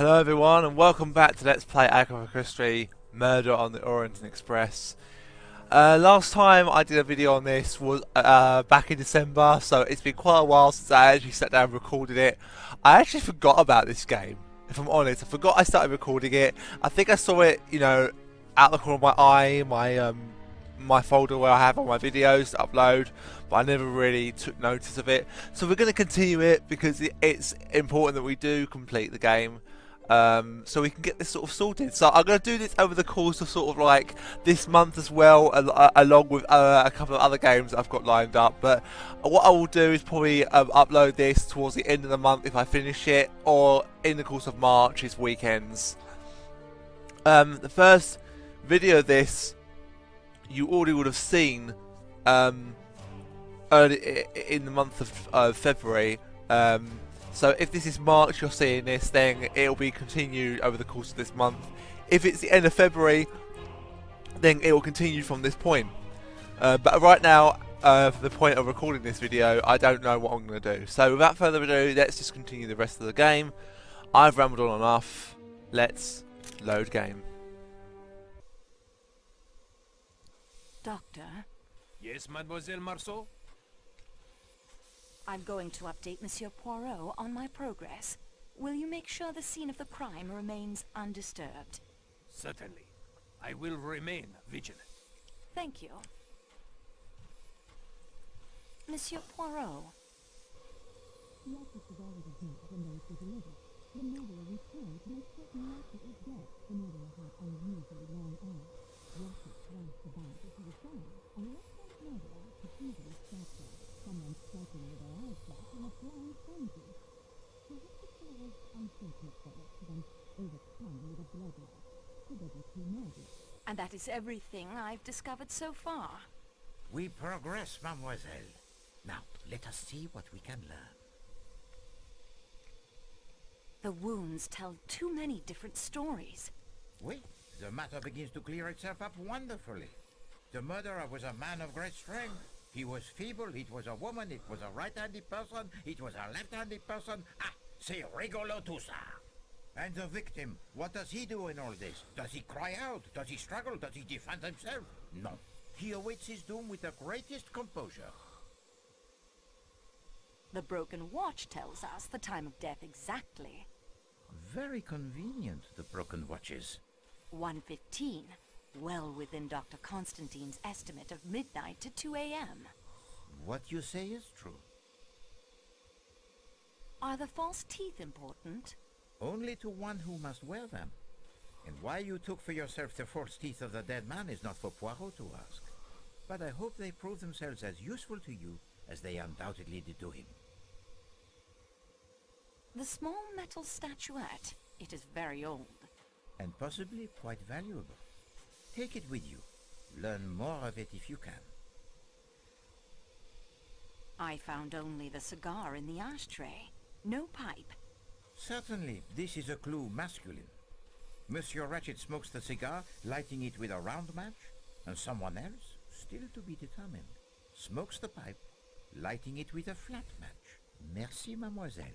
Hello everyone and welcome back to Let's Play Agatha Christie Murder on the Orient Express. Last time I did a video on this was back in December, so it's been quite a while since I actually sat down and recorded it. I actually forgot about this game, if I'm honest. I forgot I started recording it. I think I saw it, out the corner of my eye, my folder where I have all my videos to upload, but I never really took notice of it. So we're going to continue it because it's important that we do complete the game. So we can get this sort of sorted. So I'm going to do this over the course of sort of like this month as well, along with a couple of other games that I've got lined up. But what I will do is probably upload this towards the end of the month if I finish it, or in the course of March, is weekends. The first video of this you already would have seen early in the month of February. So if this is March you're seeing this, then it'll be continued over the course of this month. If it's the end of February, then it will continue from this point. But right now, for the point of recording this video, I don't know what I'm going to do. So without further ado, let's just continue the rest of the game. I've rambled on enough. Let's load game. Doctor? Yes, Mademoiselle Marceau? I'm going to update Monsieur Poirot on my progress. Will you make sure the scene of the crime remains undisturbed? Certainly. I will remain vigilant. Thank you. Monsieur Poirot. And that is everything I've discovered so far. We progress, mademoiselle. Now, let us see what we can learn. The wounds tell too many different stories. Oui, the matter begins to clear itself up wonderfully. The murderer was a man of great strength. He was feeble, it was a woman, it was a right-handed person, it was a left-handed person. Ah, c'est rigolo tout ça. And the victim, what does he do in all this? Does he cry out? Does he struggle? Does he defend himself? No. He awaits his doom with the greatest composure. The broken watch tells us the time of death exactly. Very convenient, the broken watches. 1:15. Well within Dr. Constantine's estimate of midnight to 2 a.m. What you say is true. Are the false teeth important? Only to one who must wear them. And why you took for yourself the false teeth of the dead man is not for Poirot to ask. But I hope they prove themselves as useful to you as they undoubtedly did to him. The small metal statuette. It is very old. And possibly quite valuable. Take it with you. Learn more of it if you can. I found only the cigar in the ashtray. No pipe. Certainly, this is a clue masculine. Monsieur Ratchet smokes the cigar, lighting it with a round match, and someone else, still to be determined, smokes the pipe, lighting it with a flat match. Merci, mademoiselle.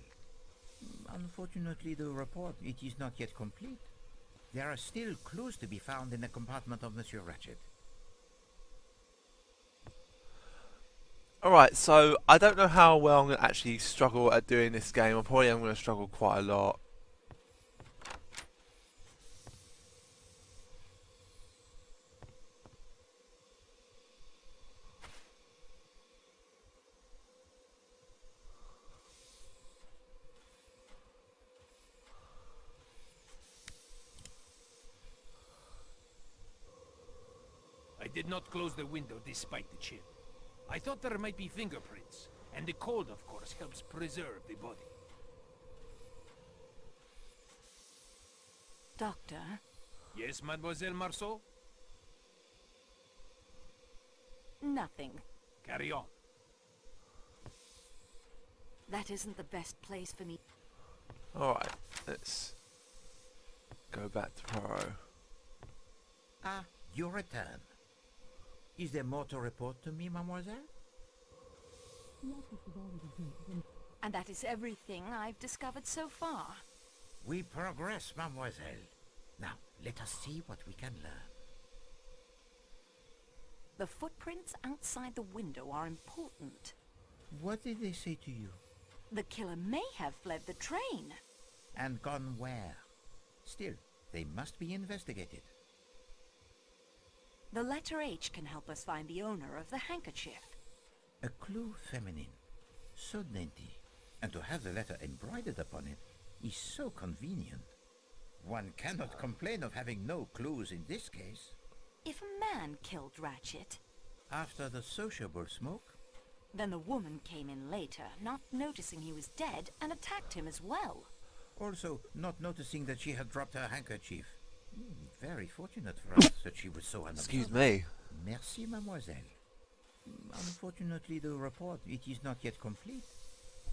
Unfortunately, the report, it is not yet complete. There are still clues to be found in the compartment of Monsieur Ratchet. Alright, so I don't know how well I'm going to actually struggle at doing this game. I probably am going to struggle quite a lot. I did not close the window despite the chill. I thought there might be fingerprints, and the cold, of course, helps preserve the body. Doctor? Yes, Mademoiselle Marceau? Nothing. Carry on. That isn't the best place for me. Alright, let's go back to Poirot. Ah, you return. Is there more to report to me, mademoiselle? And that is everything I've discovered so far. We progress, mademoiselle. Now, let us see what we can learn. The footprints outside the window are important. What did they say to you? The killer may have fled the train. And gone where? Still, they must be investigated. The letter H can help us find the owner of the handkerchief. A clue feminine. So dainty. And to have the letter embroidered upon it is so convenient. One cannot complain of having no clues in this case. If a man killed Ratchet, After the sociable smoke, then the woman came in later, not noticing he was dead, and attacked him as well. also not noticing that she had dropped her handkerchief. Very fortunate for us that she was so unobserved. Excuse me. Merci, mademoiselle. Unfortunately, the report, it is not yet complete.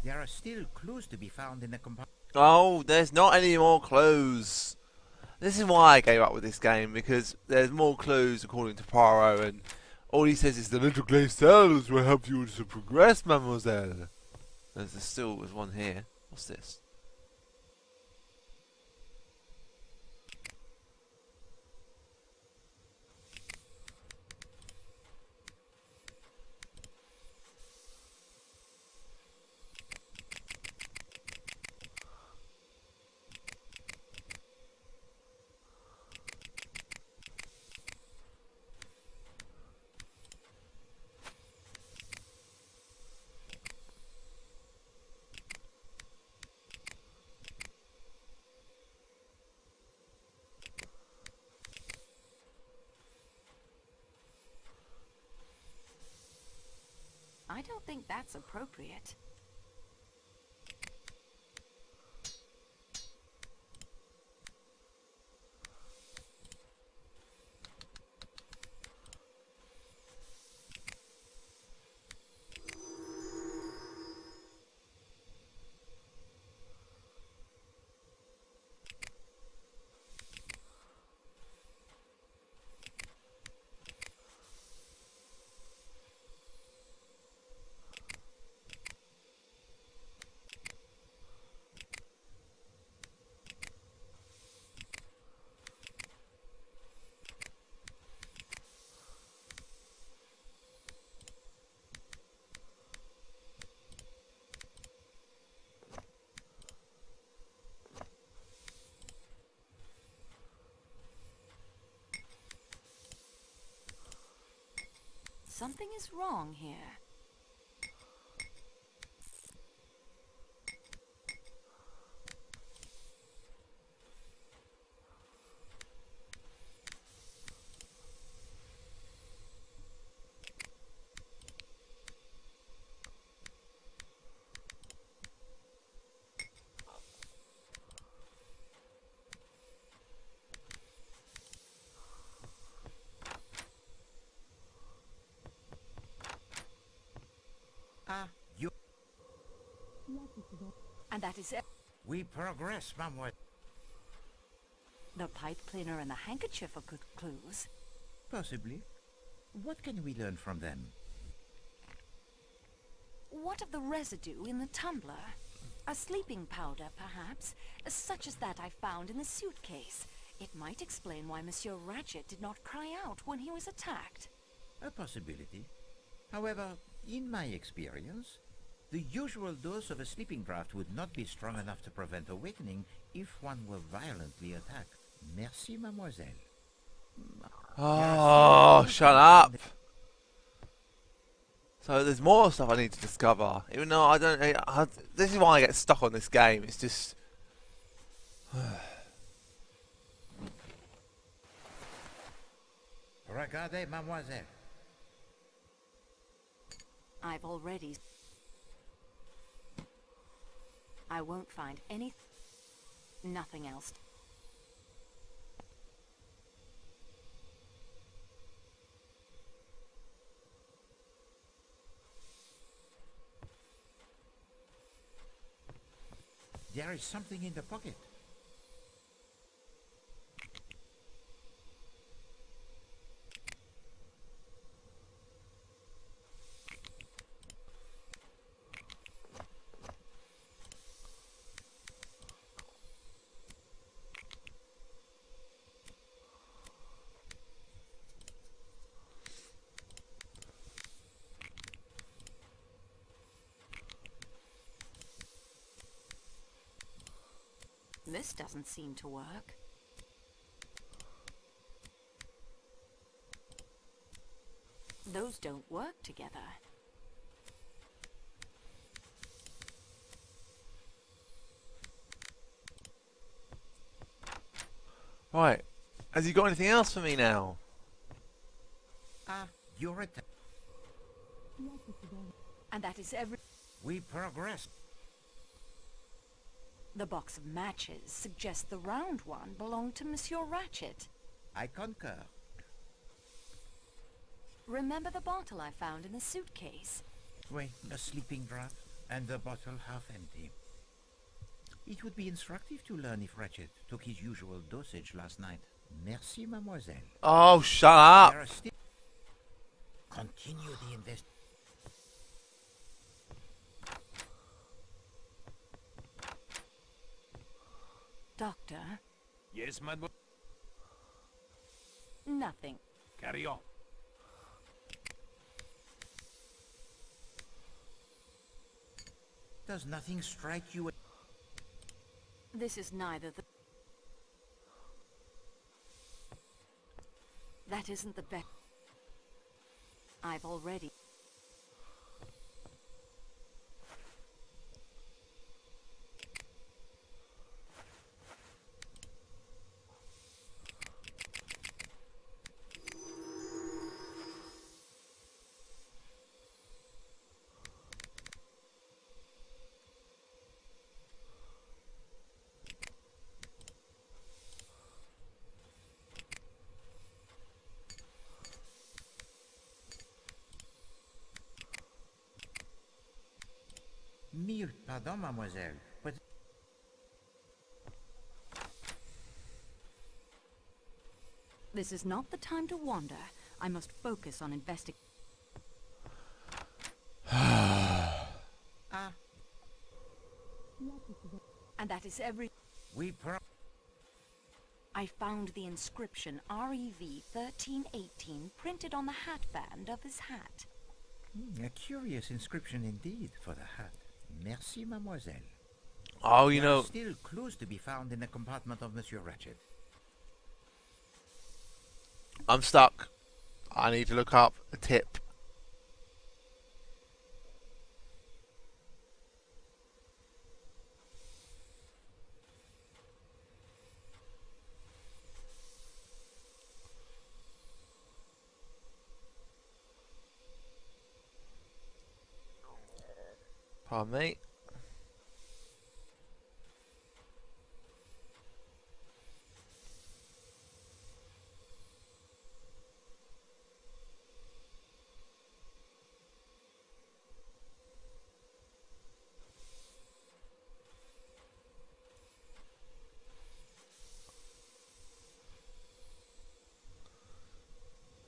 There are still clues to be found in the compartment. Oh, there's not any more clues. This is why I gave up with this game, because there's more clues according to Poirot, and all he says is the little glazed cells will help you to progress, mademoiselle. There's one here. What's this? I don't think that's appropriate. Something is wrong here. Ah, you... And that is it. We progress, mademoiselle. The pipe cleaner and the handkerchief are good clues. Possibly. What can we learn from them? What of the residue in the tumbler? A sleeping powder, perhaps, such as that I found in the suitcase. It might explain why Monsieur Ratchet did not cry out when he was attacked. A possibility. However, in my experience, the usual dose of a sleeping draught would not be strong enough to prevent awakening if one were violently attacked. Merci, mademoiselle. Oh, shut up. So there's more stuff I need to discover. Even though I don't... this is why I get stuck on this game. It's just... Regardez, mademoiselle. I've already... I won't find any... Nothing else. There is something in the pocket. This doesn't seem to work. Those don't work together. Right. Has he got anything else for me now? Ah, you're at... And that is every... We progress. The box of matches suggests the round one belonged to Monsieur Ratchet. I concur. Remember the bottle I found in the suitcase? Wait, a sleeping draught, and the bottle half empty. It would be instructive to learn if Ratchet took his usual dosage last night. Merci, mademoiselle. Oh, shut up! There are still... Continue the invest... Doctor? Yes, mademoiselle. Nothing. Carry on. Does nothing strike you? This is neither the... That isn't the best. I've already... Mille pardon, mademoiselle, but... This is not the time to wander. I must focus on investigating. Ah, And that is every... we I found the inscription REV 1318 printed on the hatband of his hat. A curious inscription indeed for the hat. Merci, mademoiselle. Oh, you There are know... still clues to be found in the compartment of Monsieur Ratchet. I'm stuck. I need to look up a tip. Pardon me.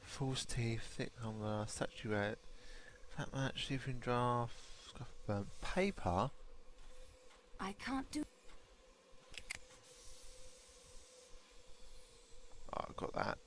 False teeth, thick number, statuette, fat match, sleeping draft, scuff burnt paper. I can't do... Oh, I got that.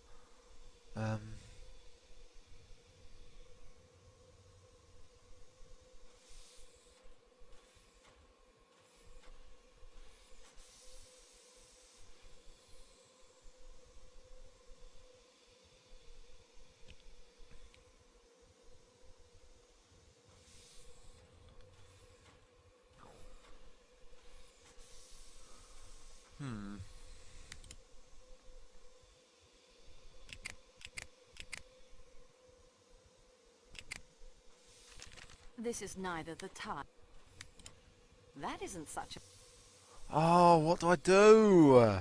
This is neither the time. That isn't such a... Oh, what do I do?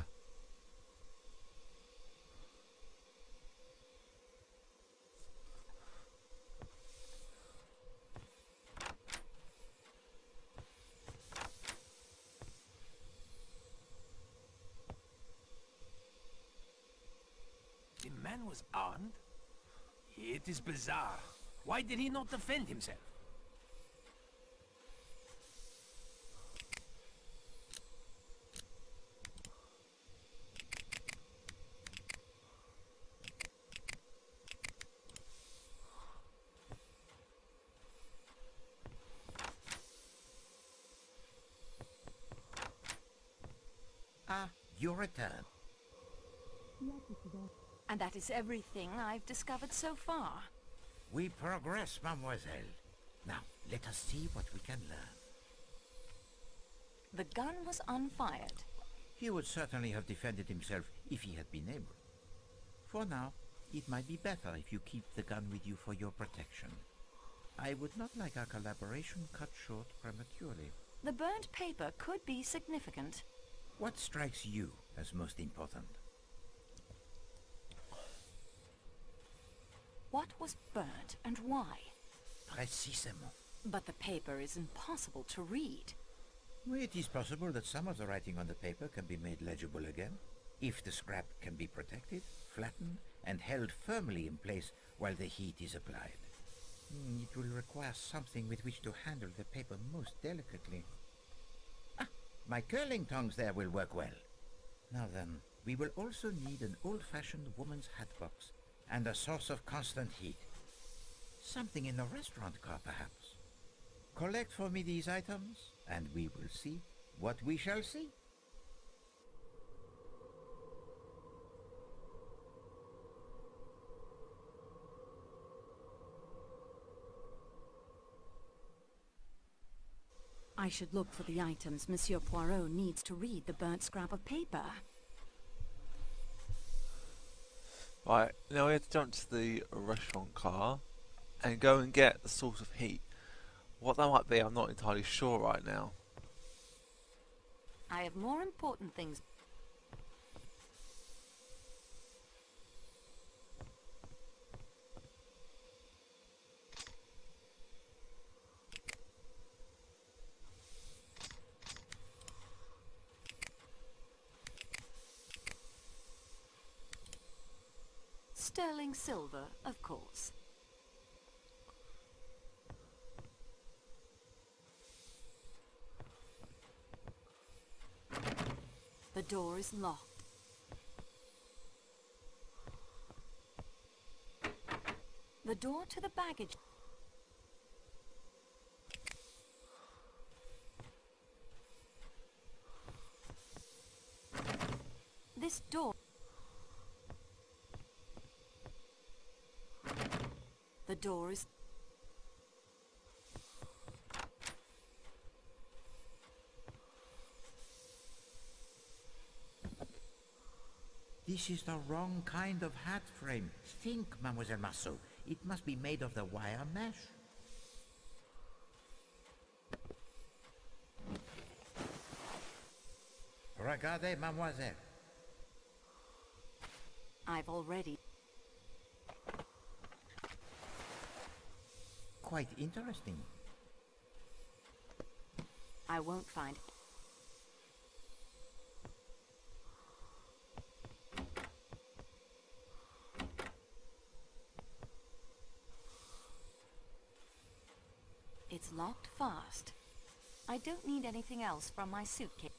The man was armed? It is bizarre. Why did he not defend himself? your return. And that is everything I've discovered so far. We progress, mademoiselle. Now, let us see what we can learn. The gun was unfired. He would certainly have defended himself if he had been able. For now, it might be better if you keep the gun with you for your protection. I would not like our collaboration cut short prematurely. The burnt paper could be significant. What strikes you as most important? What was burnt and why? Précisément. But the paper is impossible to read. It is possible that some of the writing on the paper can be made legible again, if the scrap can be protected, flattened, and held firmly in place while the heat is applied. It will require something with which to handle the paper most delicately. Ah, my curling tongs there will work well. Now then, we will also need an old-fashioned woman's hat box and a source of constant heat. Something in the restaurant car, perhaps. Collect for me these items, and we will see what we shall see. I should look for the items Monsieur Poirot needs to read the burnt scrap of paper. Right, now we have to jump to the restaurant car and go and get the source of heat. What that might be, I'm not entirely sure right now. I have more important things. Sterling silver, of course. The door is locked. The door to the baggage. This door. The door is... This is the wrong kind of hat frame. Think, Mademoiselle Marceau. It must be made of the wire mesh. Regardez, mademoiselle. I've already... Quite interesting. I won't find... It's locked fast. I don't need anything else from my suitcase.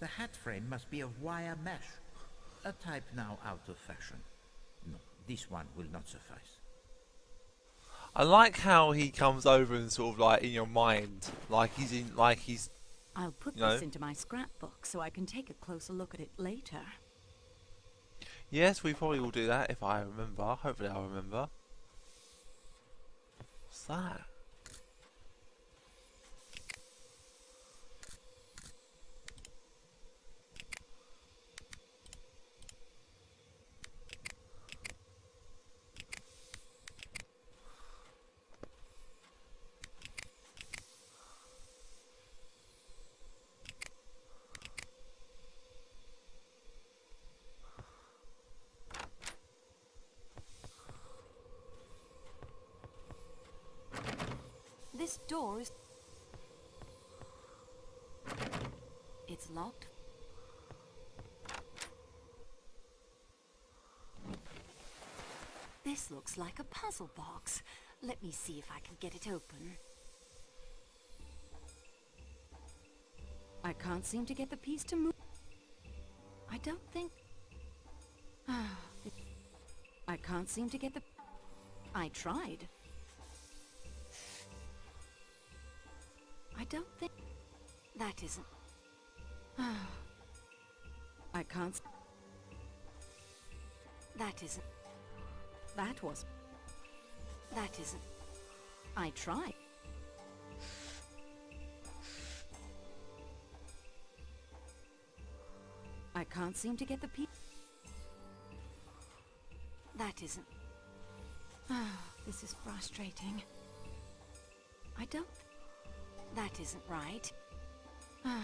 The hat frame must be of wire mesh, a type now out of fashion. No, this one will not suffice. I like how he comes over and sort of like in your mind, like he's I'll put you know. this into my scrapbook so I can take a closer look at it later. Yes, we probably will do that if I remember. Hopefully I'll remember. What's that? This door is... It's locked. This looks like a puzzle box. Let me see if I can get it open. I can't seem to get the piece to move. I don't think... I can't seem to get the... I tried. I don't think... That isn't... I can't... That isn't... That was... That isn't... I tried. I can't seem to get the pe... That isn't... This is frustrating. I don't... That isn't right. I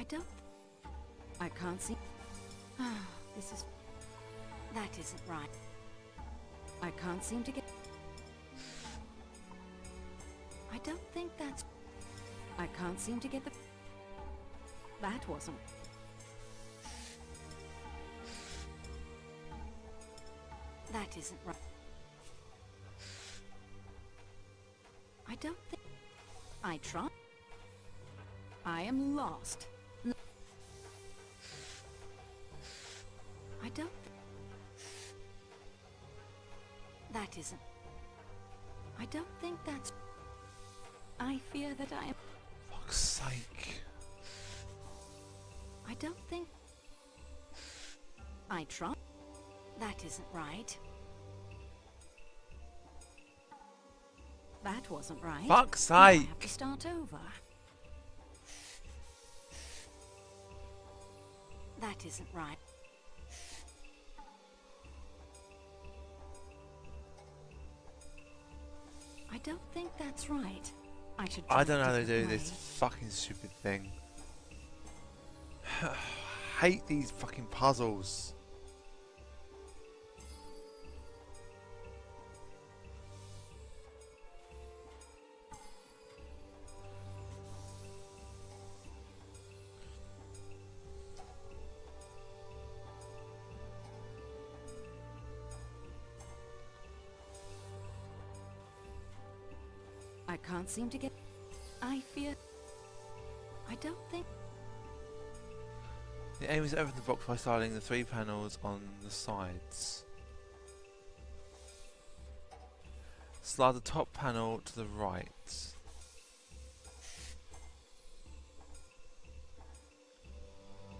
don't... I can't see... This is... That isn't right. I can't seem to get... I don't think that's... I can't seem to get the... That wasn't... That isn't right. I don't think... I tried. I am lost. I don't... That isn't... I don't think that's... I fear that I am... Fuck's sake. I don't think... I tried. That isn't right. That wasn't right. Fuck's I sake. have to start over. That isn't right. I don't think that's right. I should try I don't know how a they do different this way. fucking stupid thing. Hate these fucking puzzles. I can't seem to get... I fear... I don't think... The aim is to open the box by styling the 3 panels on the sides. Slide the top panel to the right.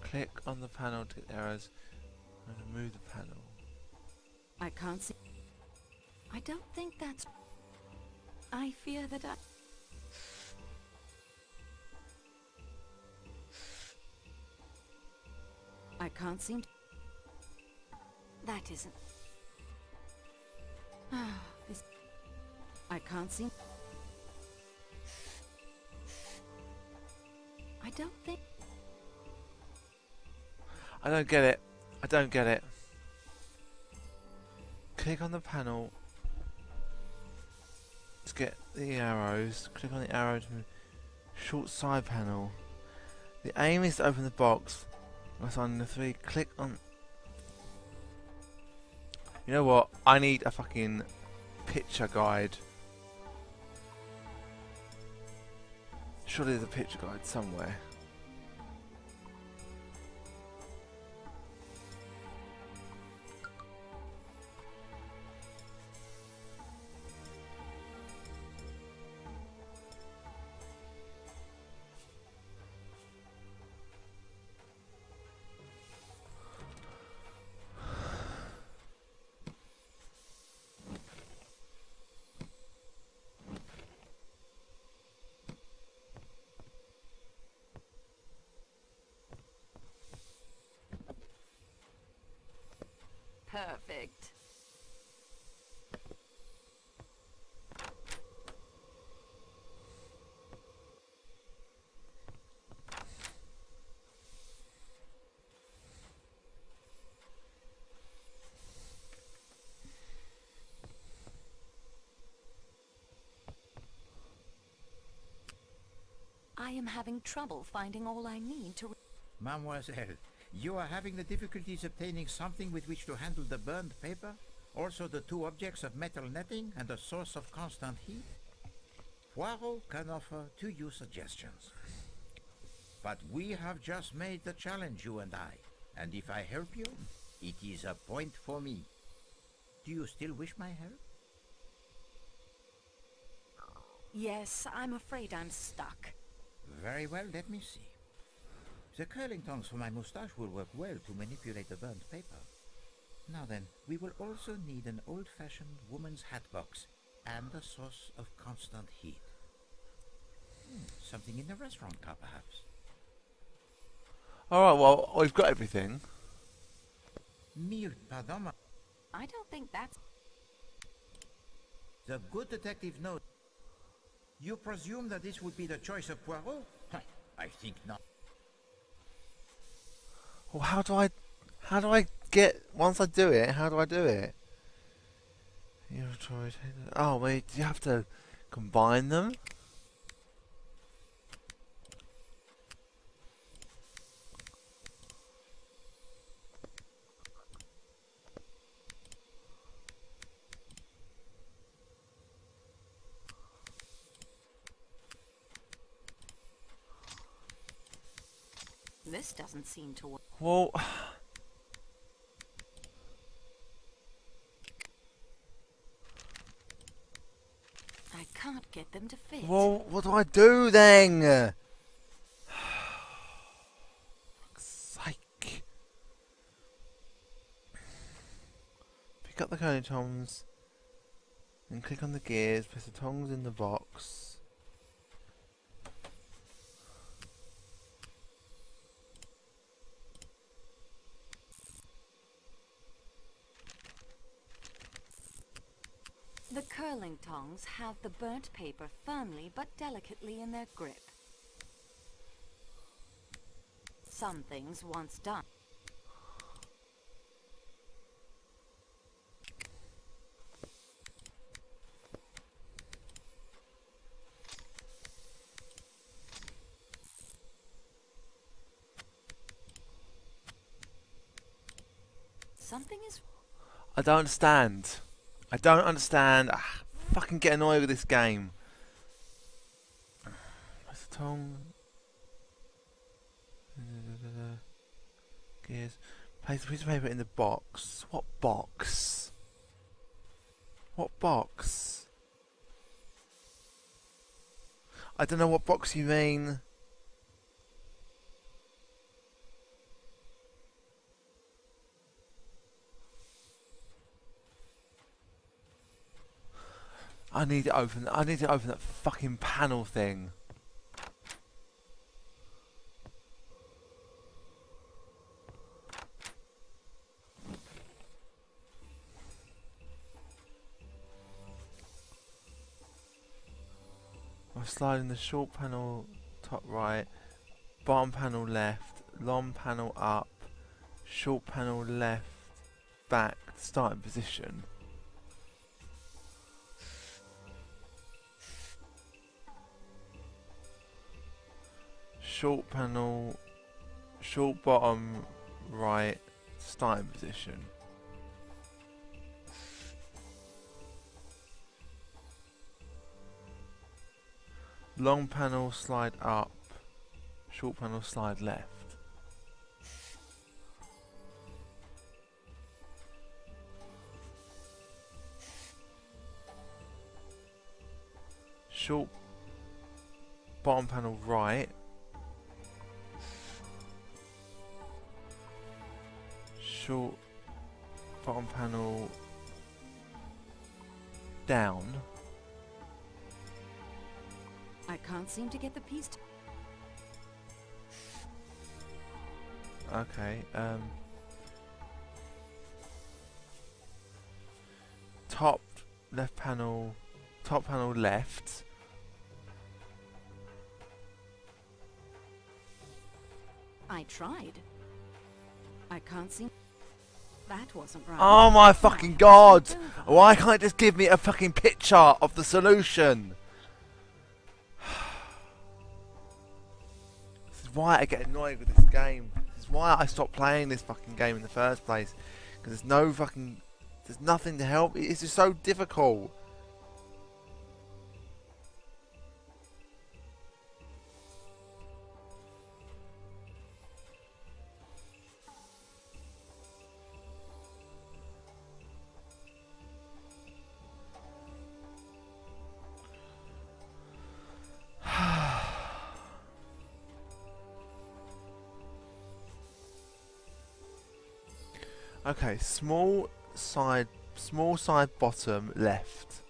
Click on the panel to get the arrows and remove the panel. I can't see... I don't think that's... I fear that I can't seem to... That isn't... This... I can't seem... I don't think... I don't get it. I don't get it. Click on the panel to get the arrows. Click on the arrow to move. Short side panel. The aim is to open the box by signing the 3. Click on... You know what? I need a fucking picture guide. Surely there's a picture guide somewhere. Perfect. I am having trouble finding all I need to... Mademoiselle, you are having the difficulties obtaining something with which to handle the burned paper? Also the 2 objects of metal netting and a source of constant heat? Poirot can offer to you suggestions. But we have just made the challenge, you and I. And if I help you, it is a point for me. Do you still wish my help? Yes, I'm afraid I'm stuck. Very well, let me see. The curling tongs for my moustache will work well to manipulate the burnt paper. Now then, we will also need an old-fashioned woman's hat box and a source of constant heat. Something in the restaurant car, perhaps. Alright, well, we've got everything. Mille pardon. I don't think that's... The good detective knows. You presume that this would be the choice of Poirot? I think not. Well, how do I get, once I do it, how do I do it? Oh, wait, do you have to combine them? This doesn't seem to work. Well, I can't get them to fit. well, what do I do then? Psych. Pick up the curling tongs and click on the gears. Place the tongs in the box. The curling tongs have the burnt paper firmly but delicately in their grip. Some things once done. Something is... I don't understand. I don't understand. Fucking get annoyed with this game. Where's the tongue? Gears. Place the piece of paper in the box. What box? What box? I don't know what box you mean. I need to open that fucking panel thing. I'm sliding the short panel top right, bottom panel left, long panel up, short panel left, back, starting position. Short panel, short bottom right, starting position. Long panel slide up, short panel slide left. Short bottom panel right. Short bottom panel down. I can't seem to get the piece to... Okay, top panel left. I tried. I can't seem... That wasn't right. Oh my fucking god! Why can't it just give me a fucking picture of the solution? This is why I get annoyed with this game. This is why I stopped playing this fucking game in the first place. Because there's nothing to help. It's just so difficult. Okay, small side bottom left.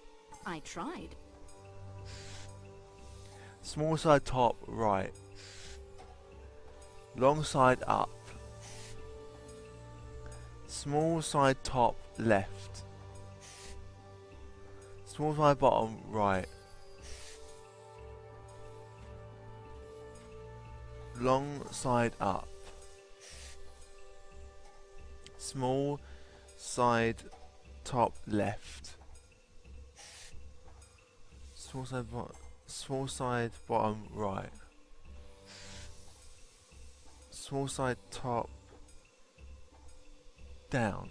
I tried. Small side top right. Long side up. Small side top left. Small side bottom right. Long side up. Small side top left. Small side bottom right. Small side top down.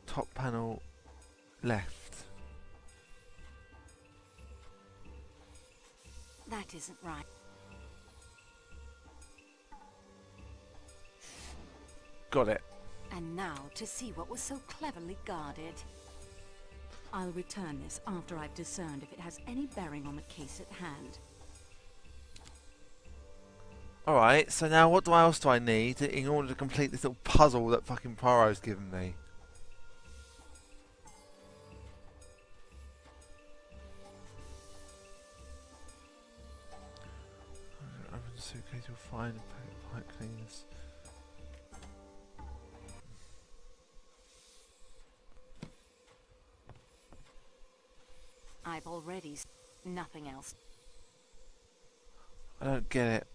Top panel left. That isn't right. Got it. And now to see what was so cleverly guarded. I'll return this after I've discerned if it has any bearing on the case at hand. Alright, so now what else do I need in order to complete this little puzzle that fucking Poirot's given me? Open the suitcase, you'll find pipe cleaners. I've already nothing else. I don't get it.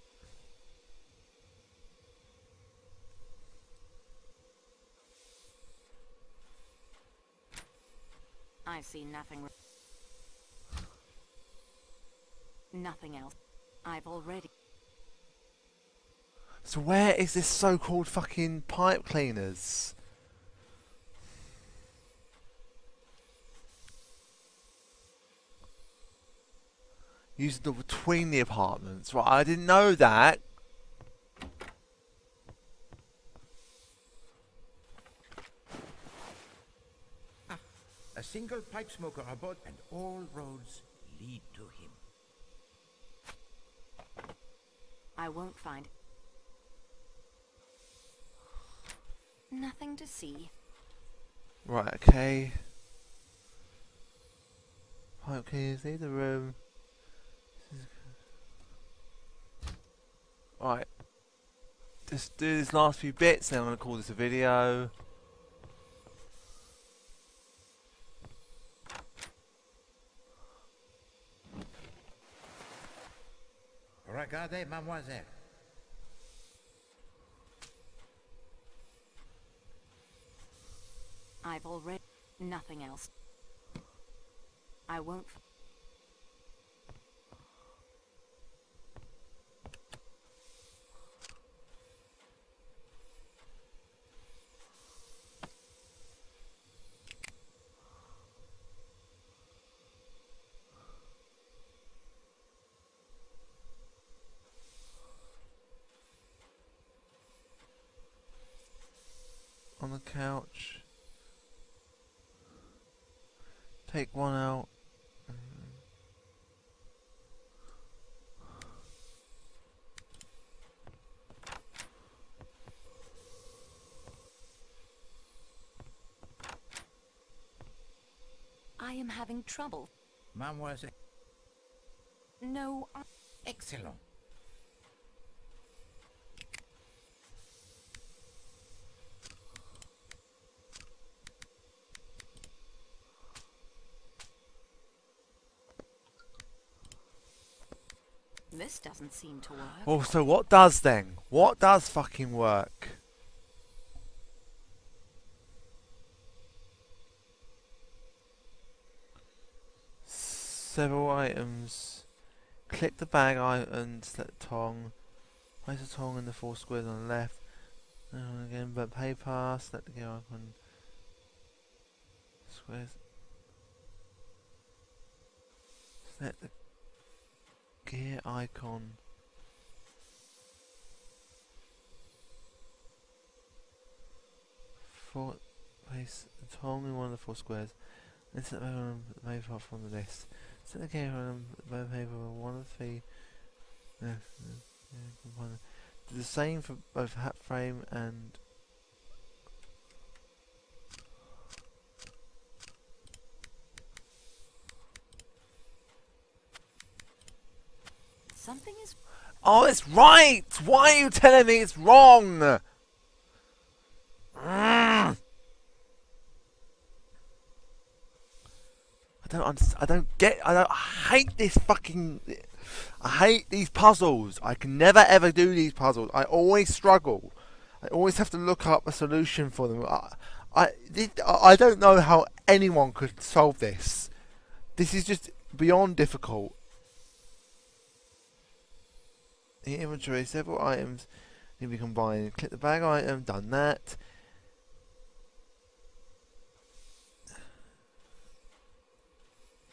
I see nothing. Nothing else. I've already. So where is this so-called fucking pipe cleaners? Using the between the apartments. Right, I didn't know that. A single pipe smoker aboard, and all roads lead to him. I won't find. Nothing to see. Right, okay. Pipe cleaners, leave the room. Right. Just do this last few bits, then I'm going to call this a video. Regardez, mademoiselle. I've already. Nothing else. I won't. On the couch. Take one out. I am having trouble. Mademoiselle. No. Excellent. This doesn't seem to work. Oh, so what does then? What does fucking work? Several items. Click the bag and select the tongue. Place the tongue in the 4 squares on the left. And again, but paper. Select the gear icon. Squares. Select the gear icon. Place the tongue in one of the 4 squares. Then select the paper from the list. Set the gear on the paper one of the component. the same for both hat frame and... Something is... Oh, it's right! Why are you telling me it's wrong? I hate this fucking... I hate these puzzles. I can never ever do these puzzles. I always struggle. I always have to look up a solution for them. I don't know how anyone could solve this. This is just beyond difficult. In inventory, several items need to be combined. Click the bag item, done that.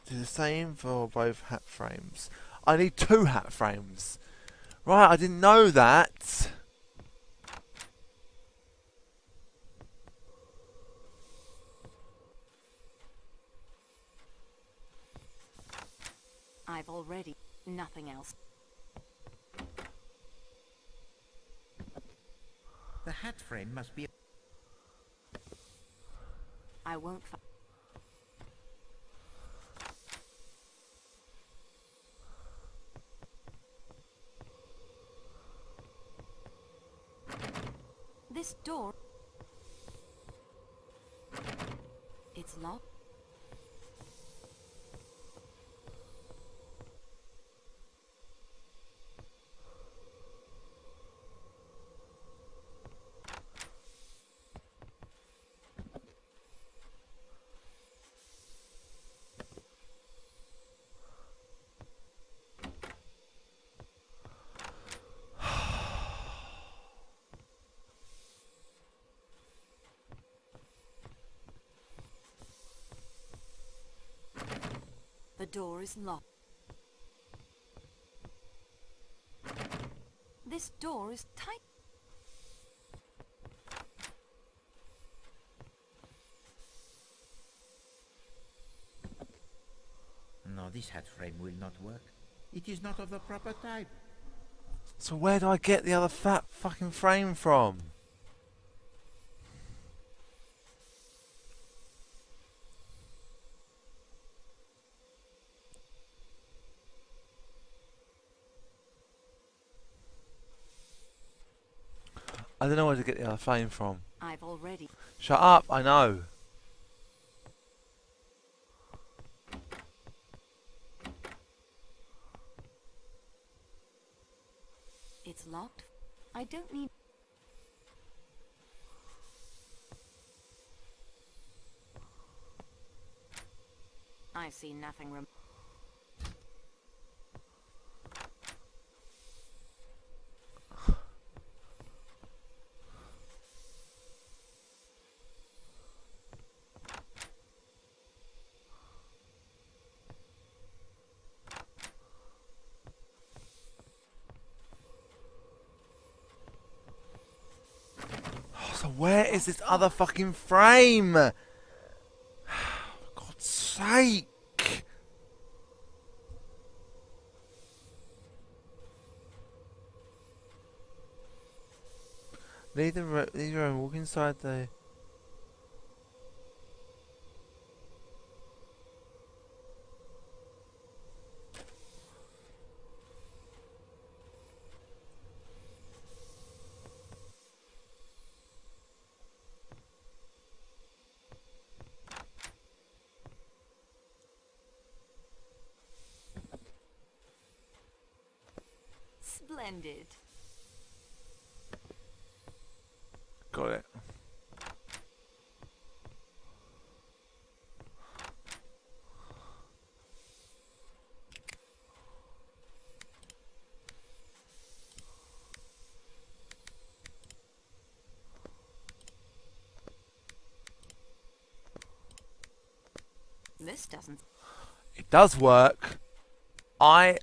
Do the same for both hat frames. I need 2 hat frames. Right, I didn't know that. I've already... Nothing else. The hat frame must be... I won't... This door... It's locked. The door is locked. This door is tight. No, this hat frame will not work. It is not of the proper type. So where do I get the other fat fucking frame from? I don't know where to get the other frame from. I've already... Shut up, I know. It's locked. I don't need... I see nothing So where is this other fucking frame? For God's sake! Leave the room, walk inside the... Splendid. Got it. This doesn't... It does work. I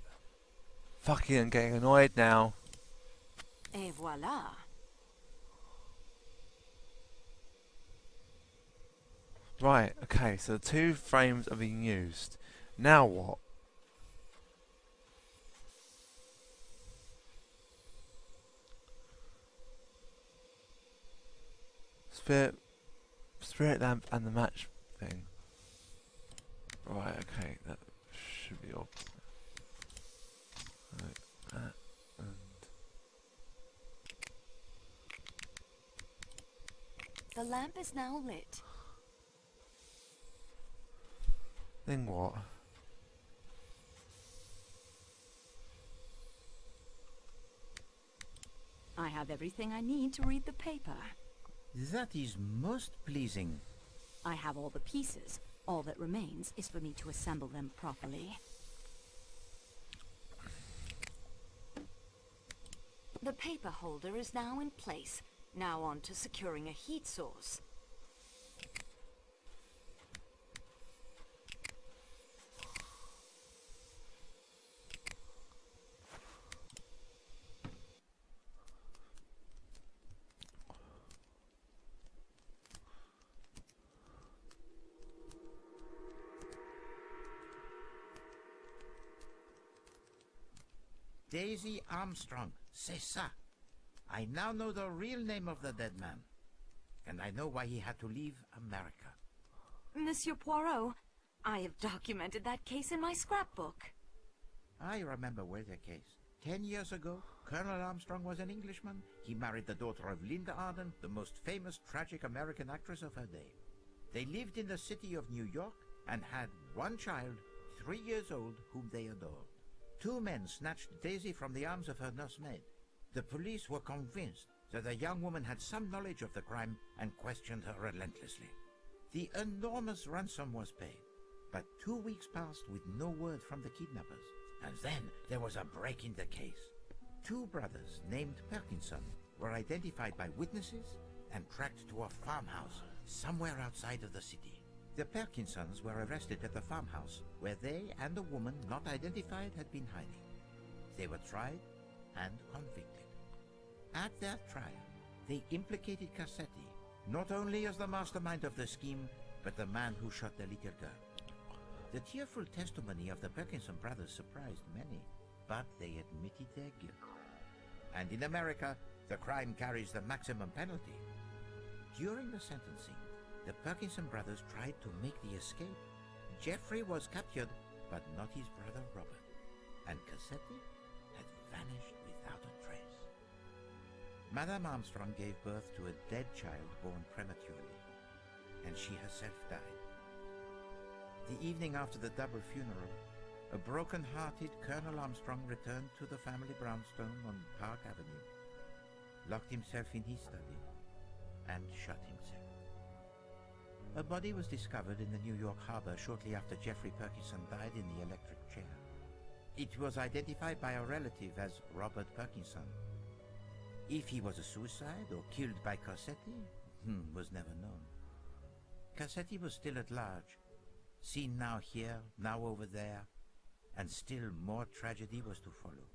fucking am getting annoyed now. Et voilà. Right, okay, so the 2 frames are being used. Now what? spirit lamp and the match thing. Right, okay, that should be all. Like that, and The lamp is now lit. then what? I have everything I need to read the paper. That is most pleasing. I have all the pieces. All that remains is for me to assemble them properly. The paper holder is now in place. Now on to securing a heat source. Daisy Armstrong, c'est ça. I now know the real name of the dead man. And I know why he had to leave America. Monsieur Poirot, I have documented that case in my scrapbook. I remember well the case. 10 years ago, Colonel Armstrong was an Englishman. He married the daughter of Linda Arden, the most famous tragic American actress of her day. They lived in the city of New York and had one child, 3 years old, whom they adored. 2 men snatched Daisy from the arms of her nursemaid. The police were convinced that the young woman had some knowledge of the crime and questioned her relentlessly. The enormous ransom was paid, but 2 weeks passed with no word from the kidnappers. And then there was a break in the case. 2 brothers named Perkinson were identified by witnesses and tracked to a farmhouse somewhere outside of the city. The Perkinsons were arrested at the farmhouse where they and a woman not identified had been hiding. They were tried and convicted. At their trial, they implicated Cassetti, not only as the mastermind of the scheme, but the man who shot the little girl. The tearful testimony of the Perkinson brothers surprised many, but they admitted their guilt. And in America, the crime carries the maximum penalty. During the sentencing, the Perkinson brothers tried to make the escape. Jeffrey was captured, but not his brother Robert. And Cassetti had vanished without a trace. Madame Armstrong gave birth to a dead child born prematurely, and she herself died. The evening after the double funeral, a broken-hearted Colonel Armstrong returned to the family brownstone on Park Avenue, locked himself in his study, and shot himself. A body was discovered in the New York harbor shortly after Jeffrey Perkinson died in the electric chair. It was identified by a relative as Robert Perkinson. If he was a suicide or killed by Cassetti, was never known. Cassetti was still at large, seen now here, now over there, and still more tragedy was to follow.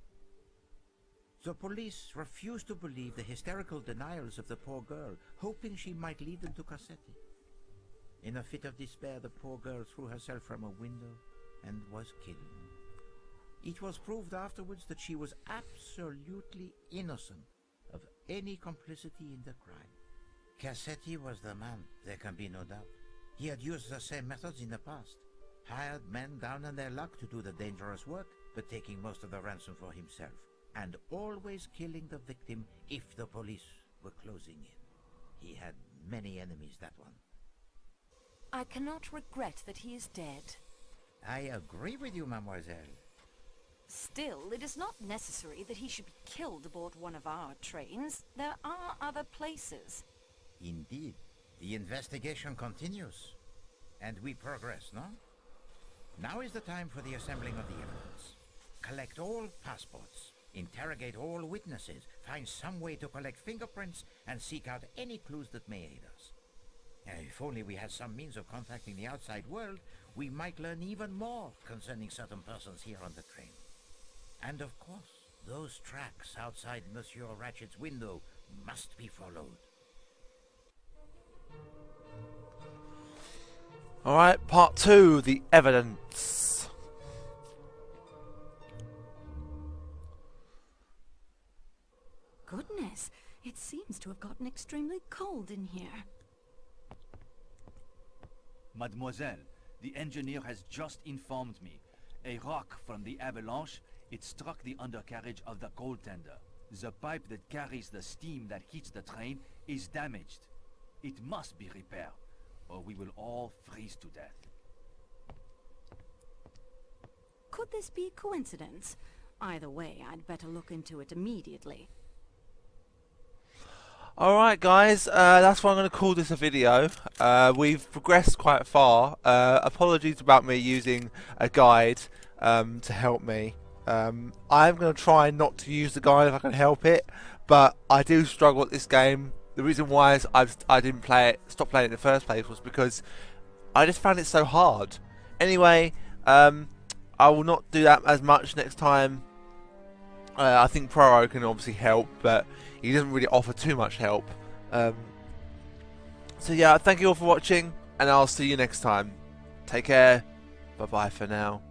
The police refused to believe the hysterical denials of the poor girl, hoping she might lead them to Cassetti. In a fit of despair, the poor girl threw herself from a window and was killed. It was proved afterwards that she was absolutely innocent of any complicity in the crime. Cassetti was the man, there can be no doubt. He had used the same methods in the past. Hired men down on their luck to do the dangerous work, but taking most of the ransom for himself. And always killing the victim if the police were closing in. He had many enemies, that one. I cannot regret that he is dead. I agree with you, mademoiselle. Still, it is not necessary that he should be killed aboard one of our trains. There are other places. Indeed. The investigation continues. And we progress, no? Now is the time for the assembling of the evidence. Collect all passports. Interrogate all witnesses. Find some way to collect fingerprints and seek out any clues that may aid us. If only we had some means of contacting the outside world, we might learn even more concerning certain persons here on the train. And of course, those tracks outside Monsieur Ratchet's window must be followed. Alright, part 2, the evidence. Goodness, it seems to have gotten extremely cold in here. Mademoiselle, the engineer has just informed me. A rock from the avalanche, it struck the undercarriage of the coal tender. The pipe that carries the steam that heats the train is damaged. It must be repaired, or we will all freeze to death. Could this be coincidence? Either way, I'd better look into it immediately. Alright guys, that's why I'm going to call this a video. We've progressed quite far. Apologies about me using a guide to help me. I'm going to try not to use the guide if I can help it, but I do struggle at this game. The reason why is I didn't stop playing it in the first place was because I just found it so hard. Anyway, I will not do that as much next time. I think Poirot can obviously help, but he doesn't really offer too much help. So yeah, thank you all for watching, and I'll see you next time. Take care. Bye bye for now.